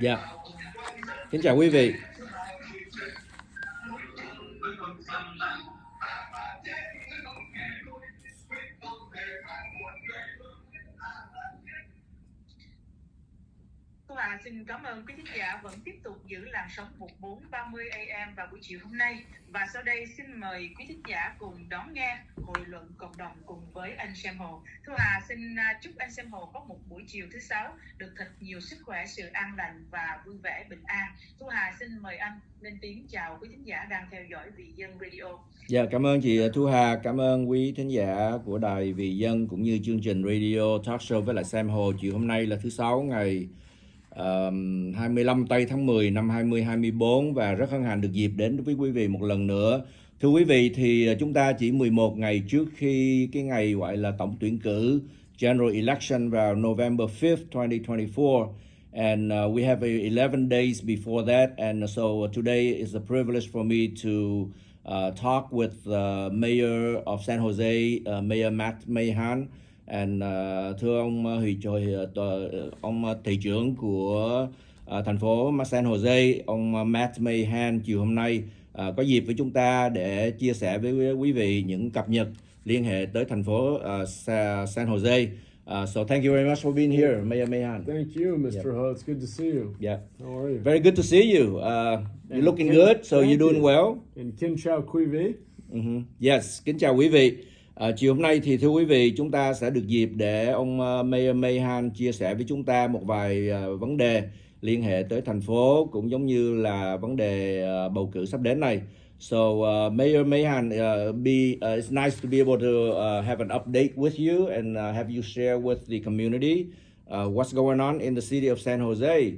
Dạ. Kính chào quý vị. Xin cảm ơn quý khán giả vẫn tiếp tục giữ làn sóng 14:30 AM vào buổi chiều hôm nay. Và sau đây xin mời quý khán giả cùng đón nghe hội luận cộng đồng cùng với anh Sam Hồ. Thu Hà xin chúc anh Sam Hồ có một buổi chiều thứ Sáu được thật nhiều sức khỏe, sự an lành và vui vẻ bình an. Thu Hà xin mời anh lên tiếng chào quý khán giả đang theo dõi Vì Dân Radio. Dạ, cảm ơn chị Thu Hà, cảm ơn quý thính giả của đài Vì Dân cũng như chương trình radio talk show với lại Sam Hồ. Chiều hôm nay là thứ Sáu ngày 25 tây tháng 10 năm 2024 và rất hân hạnh được dịp đến với quý vị một lần nữa. Thưa quý vị, thì chúng ta chỉ 11 ngày trước khi cái ngày gọi là tổng tuyển cử General Election vào November 5th, 2024. And we have 11 days before that. And so today is a privilege for me to talk with the Mayor of San Jose, Mayor Mahan. And thưa ông thị trưởng của thành phố San Jose, ông Mahan, chiều hôm nay có dịp với chúng ta để chia sẻ với quý vị những cập nhật liên hệ tới thành phố San Jose. So thank you very much for being here, Mayor Mahan. Thank you, Mr. Ho. It's good to see you. Yeah. How are you? Very good to see you. You're looking good, so you're doing well. And Kin Chao Kui Vi. Yes, kính chào quý vị. Chiều hôm nay thì thưa quý vị, chúng ta sẽ được dịp để ông Mayor Mahan chia sẻ với chúng ta một vài vấn đề liên hệ tới thành phố cũng giống như là vấn đề bầu cử sắp đến này. So Mayor Mahan, it's nice to be able to have an update with you and have you share with the community what's going on in the city of San Jose.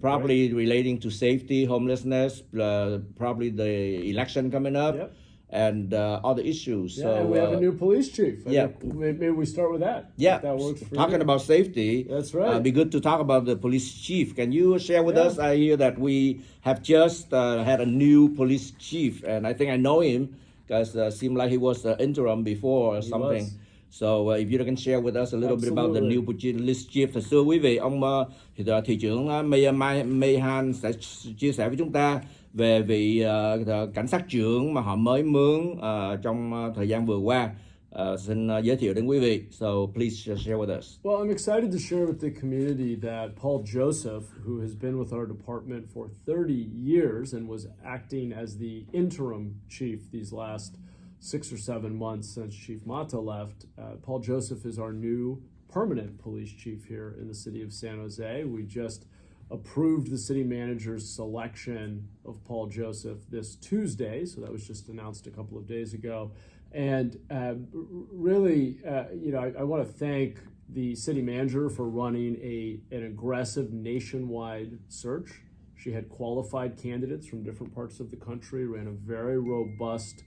Probably relating to safety, homelessness, probably the election coming up. Yep. And other issues. Yeah, so, and we have a new police chief. Maybe we start with that. Yeah, if that works for talking you. about safety. That's right. It'd be good to talk about the police chief. Can you share with us? I hear that we have just had a new police chief, and I think I know him because it seemed like he was interim before or something. So if you can share with us a little bit about the new police chief. Thật xưa quý vị, ông thị trưởng Mayor Mahan sẽ chia sẻ với chúng ta về vị cảnh sát trưởng mà họ mới mướn trong thời gian vừa qua. Xin giới thiệu đến quý vị. So please share with us. Well, I'm excited to share with the community that Paul Joseph, who has been with our department for 30 years and was acting as the interim chief these last 6 or 7 months since Chief Mata left, Paul Joseph is our new permanent police chief here in the city of San Jose. We just approved the city manager's selection of Paul Joseph this Tuesday, so that was just announced a couple of days ago. And really, I want to thank the city manager for running an aggressive nationwide search. She had qualified candidates from different parts of the country, ran a very robust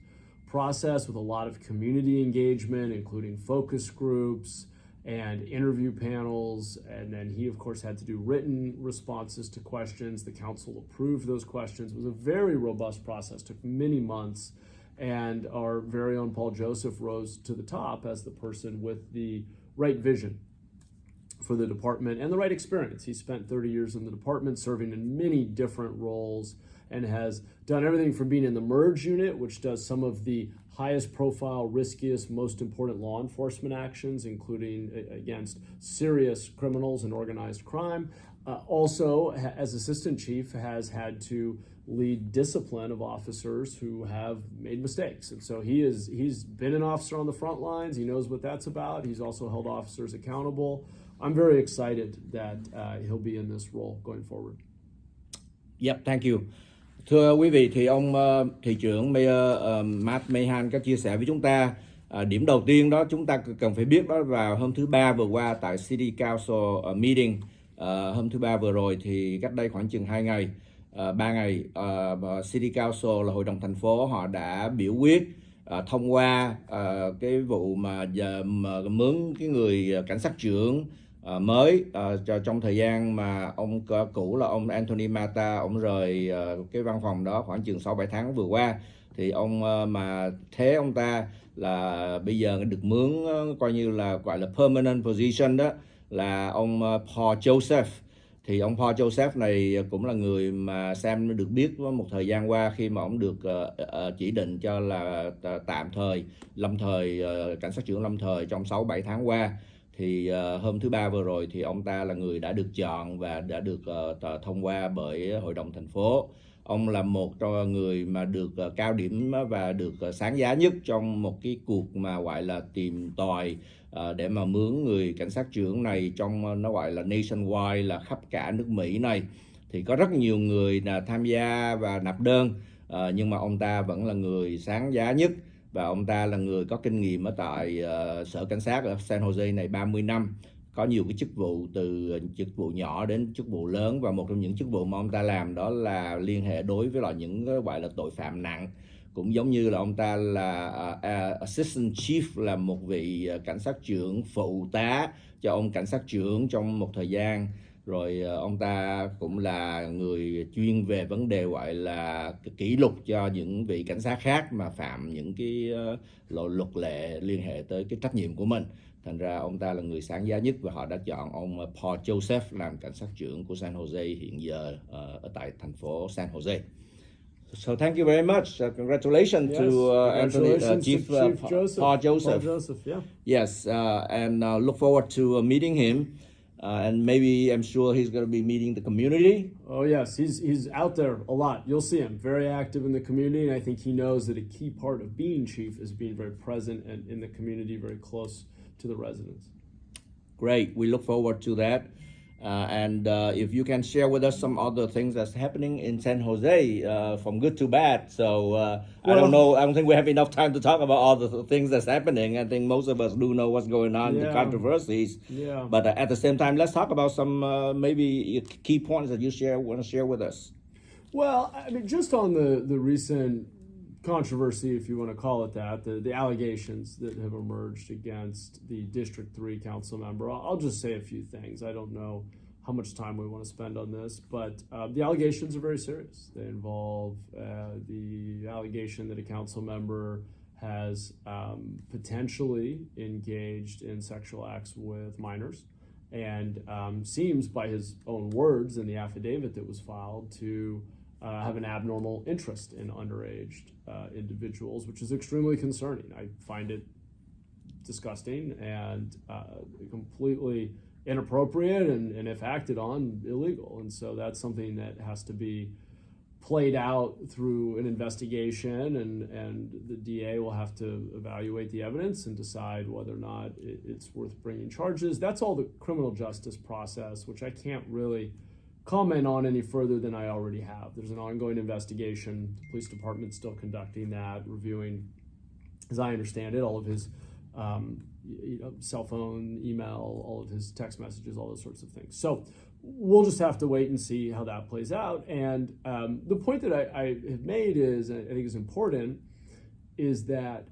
process with a lot of community engagement, including focus groups and interview panels. And then he, of course, had to do written responses to questions. The council approved those questions. It was a very robust process, took many months. And our very own Paul Joseph rose to the top as the person with the right vision for the department and the right experience. He spent 30 years in the department, serving in many different roles, and has done everything from being in the merge unit, which does some of the highest profile, riskiest, most important law enforcement actions, including against serious criminals and organized crime. Also, as assistant chief, has had to lead discipline of officers who have made mistakes. And so he's been an officer on the front lines. He knows what that's about. He's also held officers accountable. I'm very excited that he'll be in this role going forward. Yep, thank you. Thưa quý vị, thì ông thị trưởng Mayor Mahan có chia sẻ với chúng ta điểm đầu tiên đó chúng ta cần phải biết đó vào hôm thứ Ba vừa qua tại City Council meeting. Hôm thứ Ba vừa rồi thì cách đây khoảng chừng 2 ngày, 3 ngày, City Council là hội đồng thành phố họ đã biểu quyết thông qua cái vụ mà mướn cái người cảnh sát trưởng mới trong thời gian mà ông cũ là ông Anthony Mata, ông rời cái văn phòng đó khoảng chừng 6-7 tháng vừa qua, thì ông mà thế ông ta là bây giờ được mướn coi như là gọi là permanent position đó, là ông Paul Joseph. Thì ông Paul Joseph này cũng là người mà Sam được biết một thời gian qua khi mà ông được chỉ định cho là tạm thời, lâm thời, cảnh sát trưởng lâm thời trong 6-7 tháng qua. Thì hôm thứ Ba vừa rồi thì ông ta là người đã được chọn và đã được thông qua bởi Hội đồng thành phố. Ông là một trong người mà được cao điểm và được sáng giá nhất trong một cái cuộc mà gọi là tìm tòi để mà mướn người cảnh sát trưởng này trong nó gọi là nationwide, là khắp cả nước Mỹ này. Thì có rất nhiều người là tham gia và nộp đơn, nhưng mà ông ta vẫn là người sáng giá nhất. Và ông ta là người có kinh nghiệm ở tại sở cảnh sát ở San Jose này 30 năm, có nhiều cái chức vụ từ chức vụ nhỏ đến chức vụ lớn. Và một trong những chức vụ mà ông ta làm đó là liên hệ đối với lại những gọi là tội phạm nặng. Cũng giống như là ông ta là Assistant Chief, là một vị cảnh sát trưởng phụ tá cho ông cảnh sát trưởng trong một thời gian. Rồi ông ta cũng là người chuyên về vấn đề gọi là kỷ luật cho những vị cảnh sát khác mà phạm những cái luật lệ liên hệ tới cái trách nhiệm của mình. Thành ra ông ta là người sáng giá nhất và họ đã chọn ông Paul Joseph làm cảnh sát trưởng của San Jose hiện giờ ở tại thành phố San Jose. So thank you very much. Congratulations to Anthony, Chief Joseph. Paul Joseph. Paul Joseph, yeah. Yes, and look forward to meeting him. And maybe I'm sure he's going to be meeting the community. Oh yes, he's out there a lot. You'll see him very active in the community, and I think he knows that a key part of being chief is being very present and in the community, very close to the residents. Great, we look forward to that. And if you can share with us some other things that's happening in San Jose, from good to bad. So I don't know. I don't think we have enough time to talk about all the things that's happening. I think most of us do know what's going on, the controversies. Yeah. But at the same time, let's talk about some maybe key points that you want to share with us. Well, I mean, just on the recent controversy, if you want to call it that, the allegations that have emerged against the District 3 council member, I'll just say a few things. I don't know how much time we want to spend on this, but the allegations are very serious. They involve the allegation that a council member has potentially engaged in sexual acts with minors, and seems, by his own words in the affidavit that was filed, to have an abnormal interest in underage individuals, which is extremely concerning. I find it disgusting and completely inappropriate, and if acted on, illegal. And so that's something that has to be played out through an investigation, and the DA will have to evaluate the evidence and decide whether or not it's worth bringing charges. That's all the criminal justice process, which I can't really comment on any further than I already have. There's an ongoing investigation. The police department's still conducting that, reviewing, as I understand it, all of his cell phone, email, all of his text messages, all those sorts of things. So we'll just have to wait and see how that plays out. And the point that I have made is, and I think is important, is that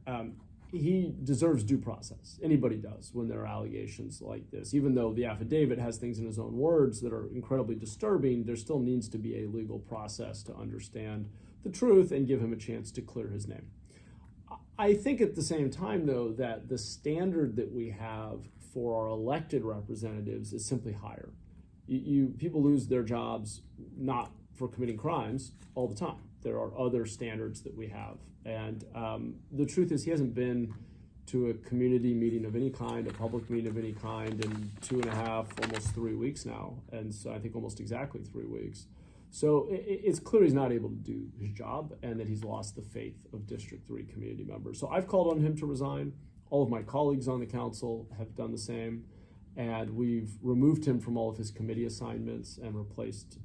he deserves due process. Anybody does when there are allegations like this. Even though the affidavit has things in his own words that are incredibly disturbing, there still needs to be a legal process to understand the truth and give him a chance to clear his name. I think at the same time, though, that the standard that we have for our elected representatives is simply higher. People lose their jobs not for committing crimes all the time. There are other standards that we have. And the truth is, he hasn't been to a community meeting of any kind, a public meeting of any kind, in 2.5, almost 3 weeks now. And so I think almost exactly 3 weeks. So it's clear he's not able to do his job, and that he's lost the faith of District 3 community members. So I've called on him to resign. All of my colleagues on the council have done the same. And we've removed him from all of his committee assignments and replaced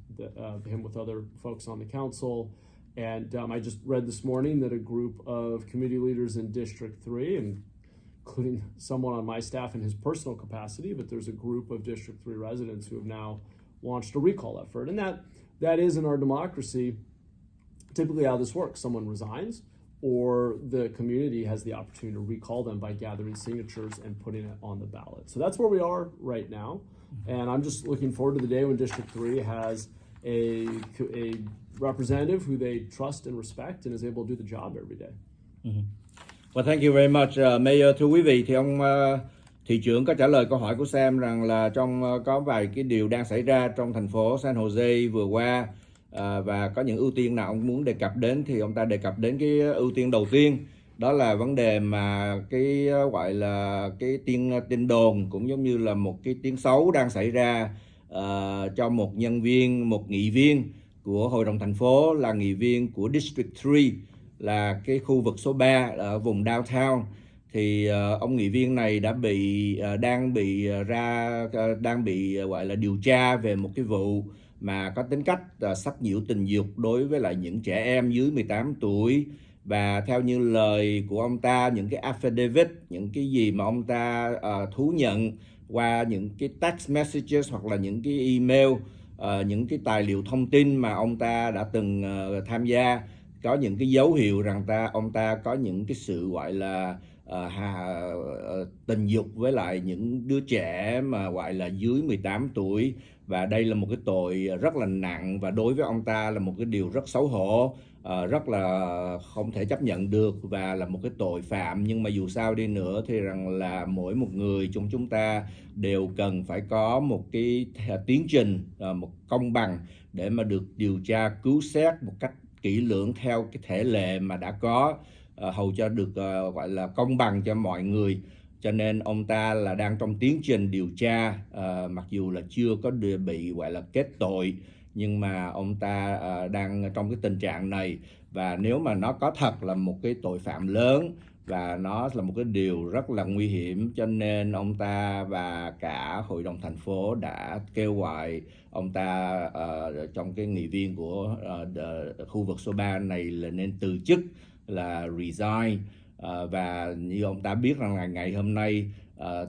him with other folks on the council. And I just read this morning that a group of community leaders in District 3, including someone on my staff in his personal capacity, but there's a group of District 3 residents who have now launched a recall effort. And that is, in our democracy, typically how this works. Someone resigns, or the community has the opportunity to recall them by gathering signatures and putting it on the ballot. So that's where we are right now. And I'm just looking forward to the day when District 3 has a representative who they trust and respect and is able to do the job every day. Well, thank you very much, Mayor. Thưa quý vị, thì ông thị trưởng có trả lời câu hỏi của Sam rằng là có vài cái điều đang xảy ra trong thành phố San Jose vừa qua, và có những ưu tiên nào ông muốn đề cập đến, thì ông ta đề cập đến cái ưu tiên đầu tiên, đó là vấn đề mà cái gọi là cái tin đồn cũng giống như là một cái tiếng xấu đang xảy ra cho một nghị viên của Hội đồng thành phố, là nghị viên của District 3, là cái khu vực số 3 ở vùng downtown. Thì ông nghị viên này đang bị gọi là điều tra về một cái vụ mà có tính cách sách nhiễu tình dục đối với lại những trẻ em dưới 18 tuổi. Và theo như lời của ông ta, những cái affidavit, những cái gì mà ông ta thú nhận qua những cái text messages hoặc là những cái email, những cái tài liệu thông tin mà ông ta đã từng tham gia, có những cái dấu hiệu rằng ông ta có những cái sự gọi là tình dục với lại những đứa trẻ mà gọi là dưới 18 tuổi. Và đây là một cái tội rất là nặng, và đối với ông ta là một cái điều rất xấu hổ, rất là không thể chấp nhận được, và là một cái tội phạm. Nhưng mà dù sao đi nữa thì rằng là mỗi một người trong chúng ta đều cần phải có một cái tiến trình, một công bằng để mà được điều tra cứu xét một cách kỹ lưỡng theo cái thể lệ mà đã có, hầu cho được gọi là công bằng cho mọi người. Cho nên ông ta là đang trong tiến trình điều tra, mặc dù là chưa có bị gọi là kết tội, nhưng mà ông ta đang trong cái tình trạng này. Và nếu mà nó có thật là một cái tội phạm lớn và nó là một cái điều rất là nguy hiểm, cho nên ông ta và cả Hội đồng thành phố đã kêu gọi ông ta trong cái nghị viên của khu vực số 3 này là nên từ chức, là resign. Và như ông ta biết rằng là ngày hôm nay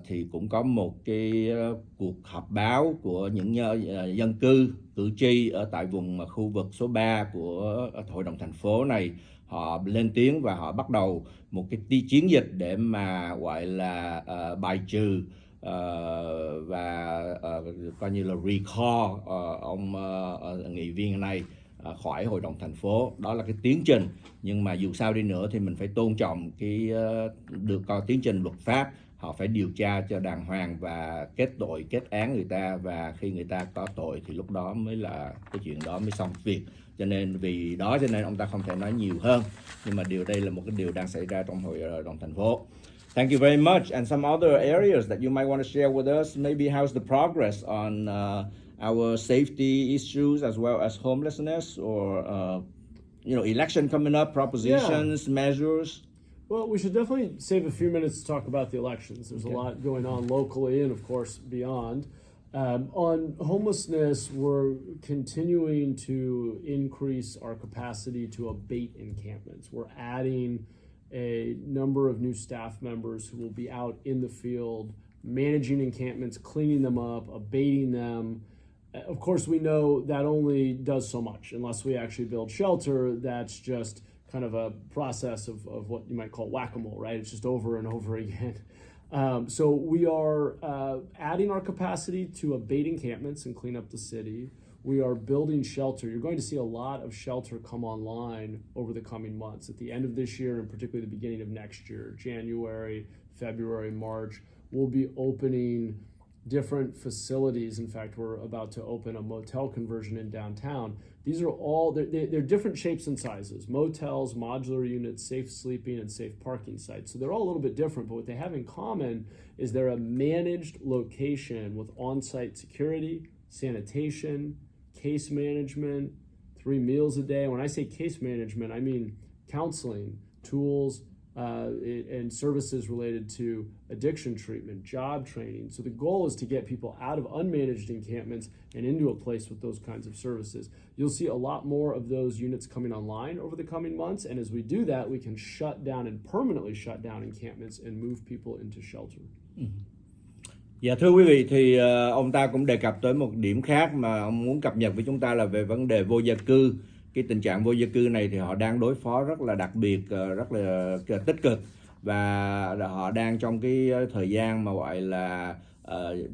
thì cũng có một cái cuộc họp báo của những dân cử tri ở tại vùng khu vực số 3 của Hội đồng thành phố này. Họ lên tiếng và họ bắt đầu một cái chiến dịch để mà gọi là bài trừ và coi như là recall ông nghị viên này khỏi Hội đồng thành phố. Đó là cái tiến trình, nhưng mà dù sao đi nữa thì mình phải tôn trọng cái được coi tiến trình luật pháp. Họ phải điều tra cho đàng hoàng và kết án người ta, và khi người ta có tội thì lúc đó mới là cái chuyện đó mới xong việc. Cho nên ông ta không thể nói nhiều hơn, nhưng mà đây là một cái điều đang xảy ra trong Hội đồng thành phố. Thank you very much. And some other areas that you might want to share with us, maybe how's the progress on our safety issues as well as homelessness, or election coming up, propositions, measures? Well, we should definitely save a few minutes to talk about the elections. There's a lot going on locally and, of course, beyond. On homelessness, we're continuing to increase our capacity to abate encampments. We're adding a number of new staff members who will be out in the field, managing encampments, cleaning them up, abating them. Of course, we know that only does so much. Unless we actually build shelter, that's just kind of a process of what you might call whack-a-mole, right? It's just over and over again. So we are adding our capacity to abate encampments and clean up the city. We are building shelter. You're going to see a lot of shelter come online over the coming months. At the end of this year, and particularly the beginning of next year, January, February, March, we'll be opening different facilities. In fact, we're about to open a motel conversion in downtown. These are all, they're different shapes and sizes: motels, modular units, safe sleeping, and safe parking sites. So they're all a little bit different, but what they have in common is they're a managed location with on-site security, sanitation, case management, 3 meals a day. When I say case management, I mean counseling, tools, and services related to addiction treatment, job training. So the goal is to get people out of unmanaged encampments and into a place with those kinds of services. You'll see a lot more of those units coming online over the coming months. And as we do that, we can shut down and permanently shut down encampments and move people into shelter. Dạ, thưa quý vị, thì ông ta cũng đề cập tới một điểm khác mà ông muốn cập nhật với chúng ta là về vấn đề vô gia cư. Cái tình trạng vô gia cư này thì họ đang đối phó rất là đặc biệt, rất là tích cực, và họ đang trong cái thời gian mà gọi là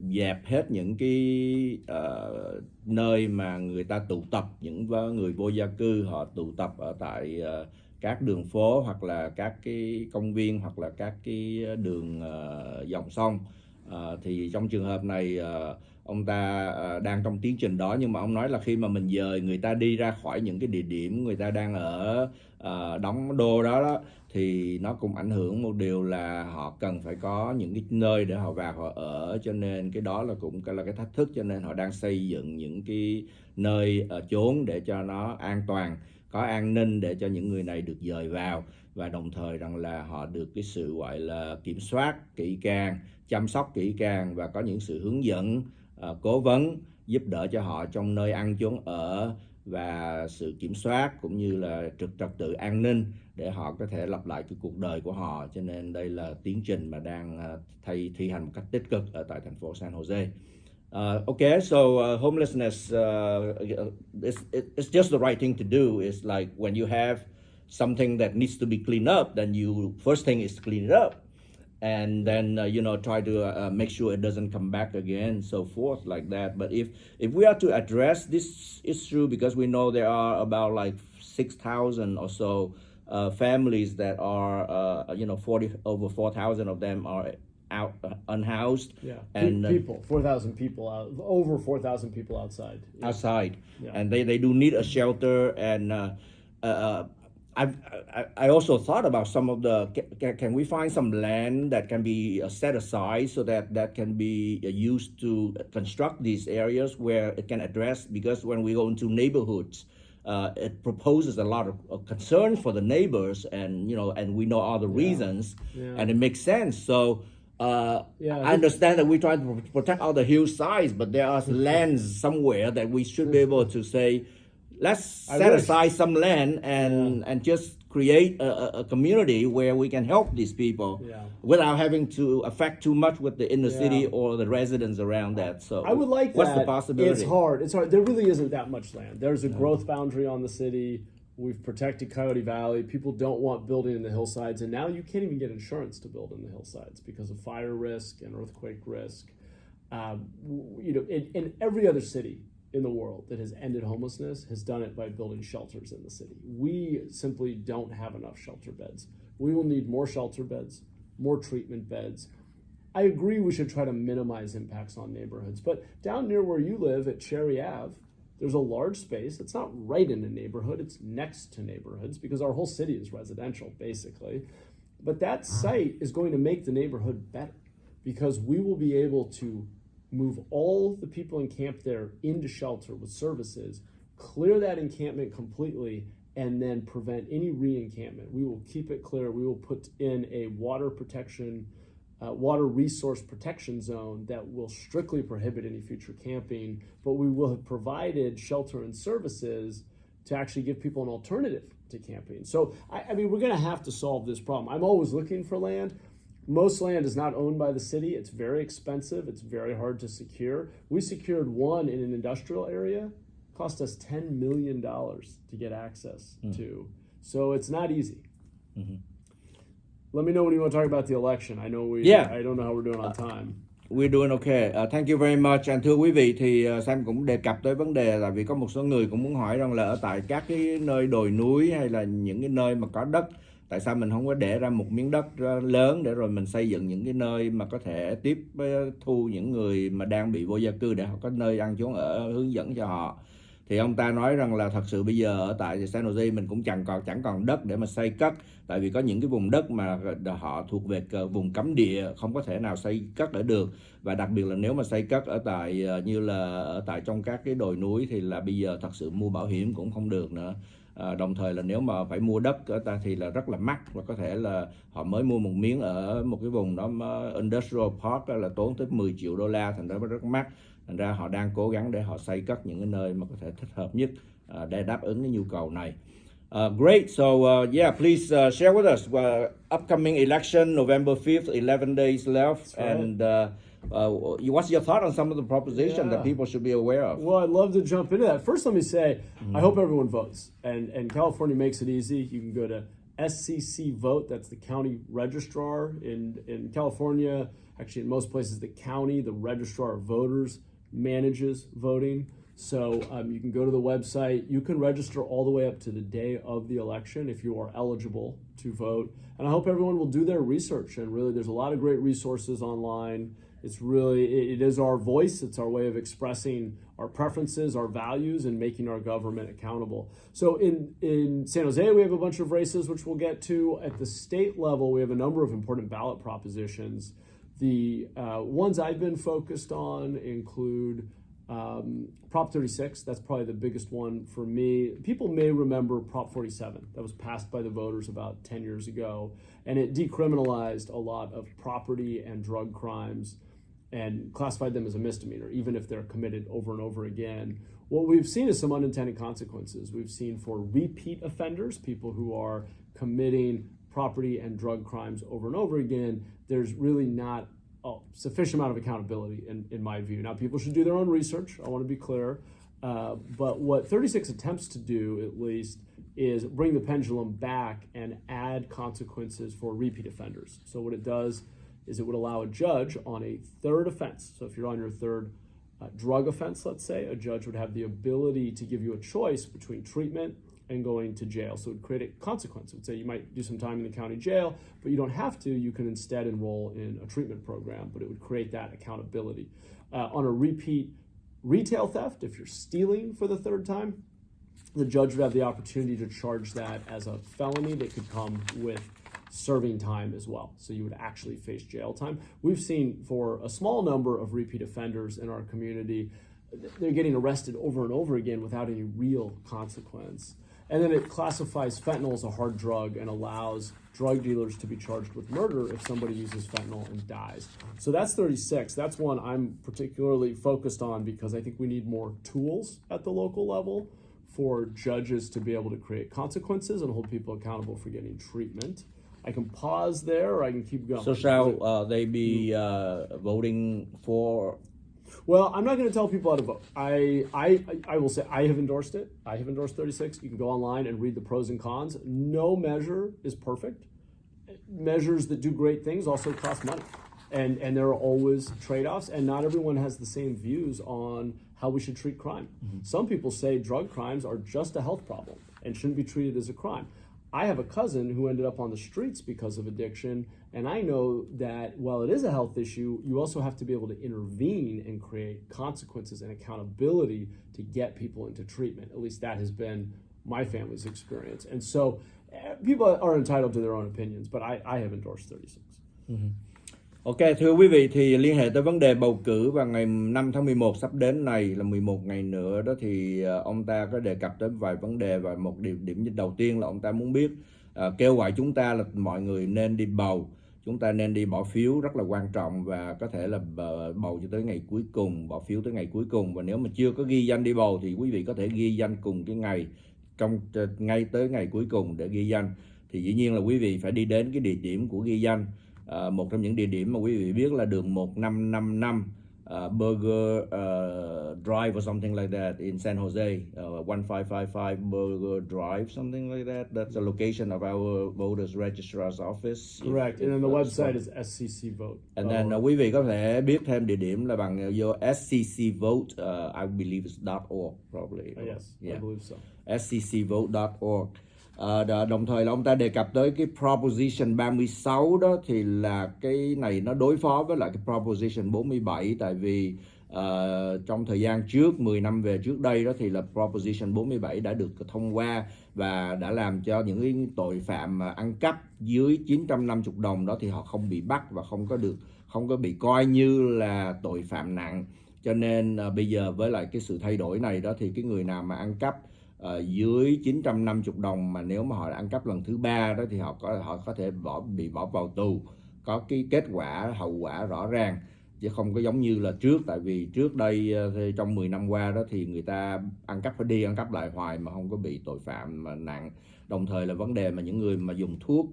dẹp hết những cái nơi mà người ta tụ tập, những người vô gia cư họ tụ tập ở tại các đường phố hoặc là các cái công viên hoặc là các cái đường dòng sông. Thì trong trường hợp này ông ta đang trong tiến trình đó, nhưng mà ông nói là khi mà mình dời người ta đi ra khỏi những cái địa điểm người ta đang ở đóng đô đó, thì nó cũng ảnh hưởng một điều là họ cần phải có những cái nơi để họ vào họ ở, cho nên cái đó là cũng là cái thách thức, cho nên họ đang xây dựng những cái nơi chốn để cho nó an toàn, có an ninh để cho những người này được dời vào, và đồng thời rằng là họ được cái sự gọi là kiểm soát kỹ càng, chăm sóc kỹ càng và có những sự hướng dẫn, cố vấn giúp đỡ cho họ trong nơi ăn chốn ở và sự kiểm soát cũng như là trật tự an ninh để họ có thể lặp lại cái cuộc đời của họ. Cho nên đây là tiến trình mà đang thi hành một cách tích cực ở tại thành phố San Jose. Okay, so homelessness, it's just the right thing to do. It's like when you have something that needs to be cleaned up, then you first thing is clean it up, and then try to make sure it doesn't come back again, so forth like that. But if we are to address this issue, because we know there are about like 6,000 or so families that are over 4,000 of them are out unhoused. Yeah, and people 4,000 people out, over 4,000 people outside. Yeah. Outside, yeah. And they do need a shelter. And I also thought about some of the can we find some land that can be set aside so that can be used to construct these areas where it can address, because when we go into neighborhoods, it proposes a lot of concern for the neighbors, and we know all the reasons, and it makes sense. So I understand that we try to protect all the hillsides, but there are lands somewhere that we should be able to say, let's set aside some land and just create a community where we can help these people without having to affect too much with the inner city or the residents around that. So I would like what's that. The possibility? It's hard. There really isn't that much land. There's a growth boundary on the city. We've protected Coyote Valley. People don't want building in the hillsides, and now you can't even get insurance to build in the hillsides because of fire risk and earthquake risk. In every other city in the world that has ended homelessness has done it by building shelters in the city. We simply don't have enough shelter beds. We will need more shelter beds, more treatment beds. I agree we should try to minimize impacts on neighborhoods, but down near where you live at Cherry Ave, there's a large space. It's not right in a neighborhood, it's next to neighborhoods because our whole city is residential, basically. But that site is going to make the neighborhood better because we will be able to move all the people encamped there into shelter with services, clear that encampment completely, and then prevent any re-encampment. We will keep it clear. We will put in a water resource protection zone that will strictly prohibit any future camping, but we will have provided shelter and services to actually give people an alternative to camping. So, I mean, we're gonna have to solve this problem. I'm always looking for land. Most land is not owned by the city. It's very expensive. It's very hard to secure. We secured one in an industrial area. Cost us $10 million to get access to. So it's not easy. Mm-hmm. Let me know when you want to talk about the election. I know I don't know how we're doing on time. We're doing okay. Thank you very much. And thưa quý vị, thì Sam cũng đề cập tới vấn đề là vì có một số người cũng muốn hỏi rằng là ở tại các cái nơi đồi núi hay là những cái nơi mà có đất, tại sao mình không có để ra một miếng đất lớn để rồi mình xây dựng những cái nơi mà có thể tiếp thu những người mà đang bị vô gia cư để họ có nơi ăn chốn ở, hướng dẫn cho họ. Thì ông ta nói rằng là thật sự bây giờ ở tại San Jose mình cũng chẳng còn đất để mà xây cất, tại vì có những cái vùng đất mà họ thuộc về vùng cấm địa, không có thể nào xây cất ở được, và đặc biệt là nếu mà xây cất ở tại như là ở tại trong các cái đồi núi thì là bây giờ thật sự mua bảo hiểm cũng không được nữa. Đồng thời là nếu mà phải mua đất ở ta thì là rất là mắc, và có thể là họ mới mua một miếng ở một cái vùng đó industrial park là tốn tới 10 triệu đô la, thành ra rất mắc. Thành ra họ đang cố gắng để họ xây cất những cái nơi mà có thể thích hợp nhất để đáp ứng cái nhu cầu này. Great. So please share with us upcoming election November 5th, 11 days left. Right. And what's your thought on some of the propositions that people should be aware of? Well, I'd love to jump into that. First, let me say, I hope everyone votes. And California makes it easy. You can go to SCC Vote. That's the county registrar in California. Actually, in most places, the county, the registrar of voters, manages voting. So you can go to the website. You can register all the way up to the day of the election if you are eligible to vote. And I hope everyone will do their research. And really, there's a lot of great resources online. It is our voice. It's our way of expressing our preferences, our values, and making our government accountable. So in San Jose, we have a bunch of races, which we'll get to. At the state level, we have a number of important ballot propositions. The ones I've been focused on include Prop 36. That's probably the biggest one for me. People may remember Prop 47. That was passed by the voters about 10 years ago, and it decriminalized a lot of property and drug crimes and classified them as a misdemeanor, even if they're committed over and over again. What we've seen is some unintended consequences. We've seen for repeat offenders, people who are committing property and drug crimes over and over again, there's really not a sufficient amount of accountability in my view. Now, people should do their own research. I want to be clear. But what 36 attempts to do, at least, is bring the pendulum back and add consequences for repeat offenders. So what it does is it would allow a judge on a third offense. So if you're on your third drug offense, let's say, a judge would have the ability to give you a choice between treatment and going to jail. So it would create a consequence. It would say you might do some time in the county jail, but you don't have to. You can instead enroll in a treatment program, but it would create that accountability. On a repeat retail theft, if you're stealing for the third time, the judge would have the opportunity to charge that as a felony that could come with serving time as well. So you would actually face jail time. We've seen for a small number of repeat offenders in our community, they're getting arrested over and over again without any real consequence. And then it classifies fentanyl as a hard drug and allows drug dealers to be charged with murder if somebody uses fentanyl and dies. So that's 36. That's one I'm particularly focused on because I think we need more tools at the local level for judges to be able to create consequences and hold people accountable for getting treatment. I can pause there or I can keep going. So shall they be voting for? Well, I'm not going to tell people how to vote. I will say I have endorsed it. I have endorsed 36. You can go online and read the pros and cons. No measure is perfect. Measures that do great things also cost money. And there are always trade-offs, and not everyone has the same views on how we should treat crime. Mm-hmm. Some people say drug crimes are just a health problem and shouldn't be treated as a crime. I have a cousin who ended up on the streets because of addiction, and I know that while it is a health issue, you also have to be able to intervene and create consequences and accountability to get people into treatment. At least that has been my family's experience. And so people are entitled to their own opinions, but I have endorsed 36. Mm-hmm. Ok, thưa quý vị, thì liên hệ tới vấn đề bầu cử vào ngày 5 tháng 11 sắp đến này là 11 ngày nữa đó, thì ông ta có đề cập tới vài vấn đề, và một điểm đầu tiên là ông ta muốn biết, kêu gọi chúng ta là mọi người nên đi bầu. Chúng ta nên đi bỏ phiếu, rất là quan trọng, và có thể là bầu cho tới ngày cuối cùng, bỏ phiếu tới ngày cuối cùng. Và nếu mà chưa có ghi danh đi bầu thì quý vị có thể ghi danh cùng cái ngày, ngay tới ngày cuối cùng để ghi danh. Thì dĩ nhiên là quý vị phải đi đến cái địa điểm của ghi danh. Một trong những địa điểm mà quý vị biết là đường 1555 Burger Drive or something like that in San Jose, 1555 Burger Drive, something like that. That's the location of our voters registrar's office. Correct. And then the website is SCC Vote. And then quý vị có thể biết thêm địa điểm là bằng vô SCC Vote, I believe it's .org probably. Yes, yeah. I believe so. SCCvote.org. Đồng thời là ông ta đề cập tới cái Proposition 36 đó, thì là cái này nó đối phó với lại cái Proposition 47, tại vì trong thời gian trước, 10 năm về trước đây đó, thì là Proposition 47 đã được thông qua và đã làm cho những cái tội phạm mà ăn cắp dưới 950 đồng đó thì họ không bị bắt và không có bị coi như là tội phạm nặng. Cho nên bây giờ với lại cái sự thay đổi này đó, thì cái người nào mà ăn cắp dưới 950 đồng mà nếu mà họ ăn cắp lần thứ 3 đó thì họ có thể bị bỏ vào tù, có cái kết quả hậu quả rõ ràng, chứ không có giống như là trước. Tại vì trước đây thì trong 10 năm qua đó thì người ta ăn cắp phải đi ăn cắp lại hoài mà không có bị tội phạm mà nặng. Đồng thời là vấn đề mà những người mà dùng thuốc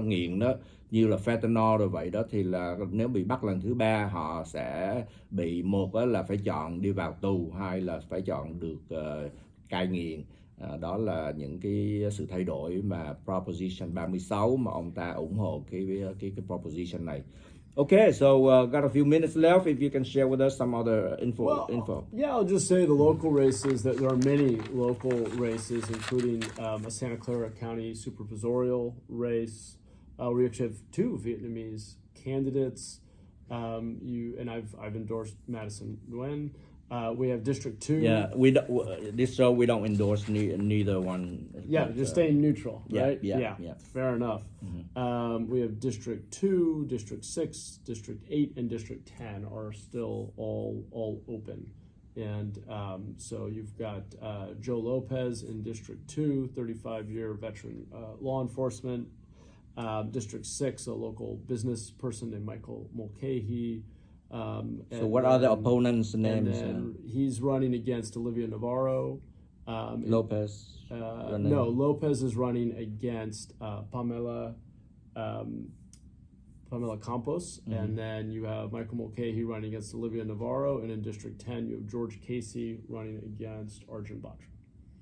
nghiện đó, như là fentanyl rồi vậy đó, thì là nếu bị bắt lần thứ 3 họ sẽ bị, một là phải chọn đi vào tù, hai là phải chọn được cai nghiện. Đó là những cái sự thay đổi mà Proposition 36 mà ông ta ủng hộ cái proposition này. Okay, so got a few minutes left. If you can share with us some other info. Yeah, I'll just say the local races, that there are many local races, including a Santa Clara County supervisorial race. We actually have 2 Vietnamese candidates. I've endorsed Madison Nguyen. We have District 2. Yeah, this show we don't endorse neither one. Yeah, just staying neutral, right? Yeah. Fair enough. Mm-hmm. We have District 2, District 6, District 8, and District 10 are still all open. And so you've got Joe Lopez in District 2, 35-year veteran law enforcement. District 6, a local business person named Michael Mulcahy. So what are the opponents' names? And then he's running against Olivia Navarro. Lopez? No, Lopez is running against Pamela Campos. Mm-hmm. And then you have Michael Mulcahy running against Olivia Navarro. And in District 10, you have George Casey running against Arjun Batra.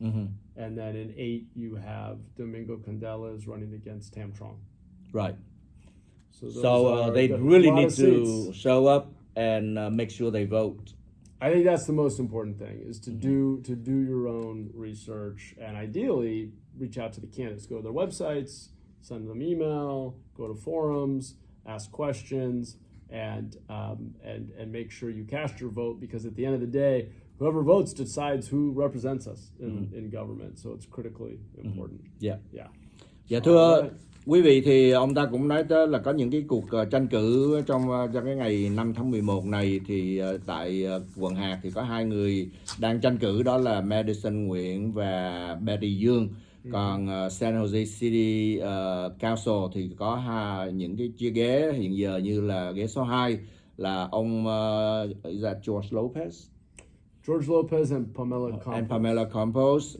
Mm-hmm. And then in 8, you have Domingo Candelas running against Tam Trong. Right. So they really need to show up and make sure they vote. I think that's the most important thing, is to do your own research, and ideally reach out to the candidates. Go to their websites, send them email, go to forums, ask questions, and make sure you cast your vote, because at the end of the day, whoever votes decides who represents us in government. So it's critically important. Yeah. Yeah. Thưa quý vị, thì ông ta cũng nói tới là có những cái cuộc tranh cử trong cái ngày 5 tháng 11 này, thì tại quận hạt thì có 2 người đang tranh cử, đó là Madison Nguyễn và Betty Dương. Còn San Jose City Council thì có những cái chia ghế hiện giờ, như là ghế số 2 là ông George Lopez. George Lopez and Pamela Campos.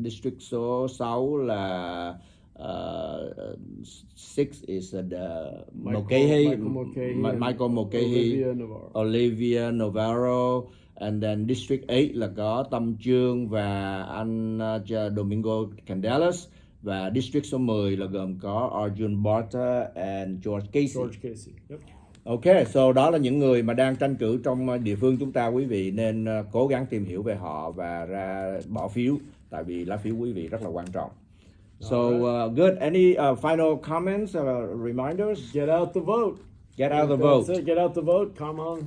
District số 6 là 6 is Michael Mulcahy, Olivia Navarro. And then District 8 là có Tâm Trương và anh Domingo Candelas. Và District số 10 là gồm có Arjun Batra and George Casey. Yep. Ok, so đó là những người mà đang tranh cử trong địa phương chúng ta. Quý vị nên cố gắng tìm hiểu về họ và ra bỏ phiếu, tại vì lá phiếu quý vị rất là quan trọng. So good. Any final comments or reminders? Get out the vote. Get out the vote. That's it. Get out the vote. Come on.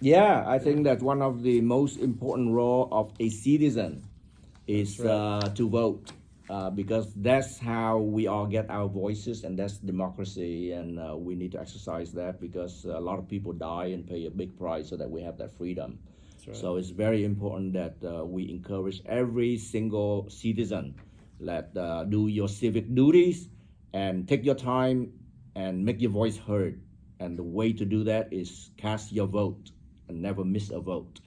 Yeah, I think that one of the most important role of a citizen is to vote, because that's how we all get our voices, and that's democracy, and we need to exercise that, because a lot of people die and pay a big price so that we have that freedom. Right. So it's very important that we encourage every single citizen that do your civic duties and take your time and make your voice heard. And the way to do that is cast your vote and never miss a vote.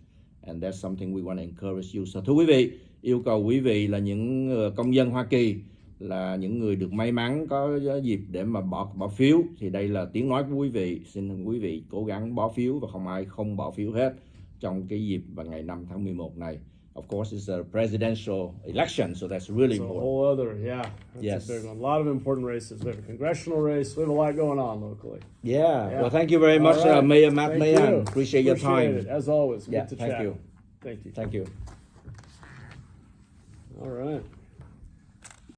And that's something we want to encourage you. So thưa quý vị, yêu cầu quý vị là những công dân Hoa Kỳ, là những người được may mắn có dịp để mà bỏ phiếu, thì đây là tiếng nói của quý vị. Xin quý vị cố gắng bỏ phiếu, và không ai không bỏ phiếu hết trong cái dịp vào ngày 5 tháng 11 này. Of course, it's a presidential election, so that's really important. A whole other, that's a big one. A lot of important races. We have a congressional race. We have a lot going on locally. Yeah. Well, thank you very much, Mayor Matt Mahan. Appreciate your time. It, as always. Good to chat. Thank you. Thank you. Thank you. All right.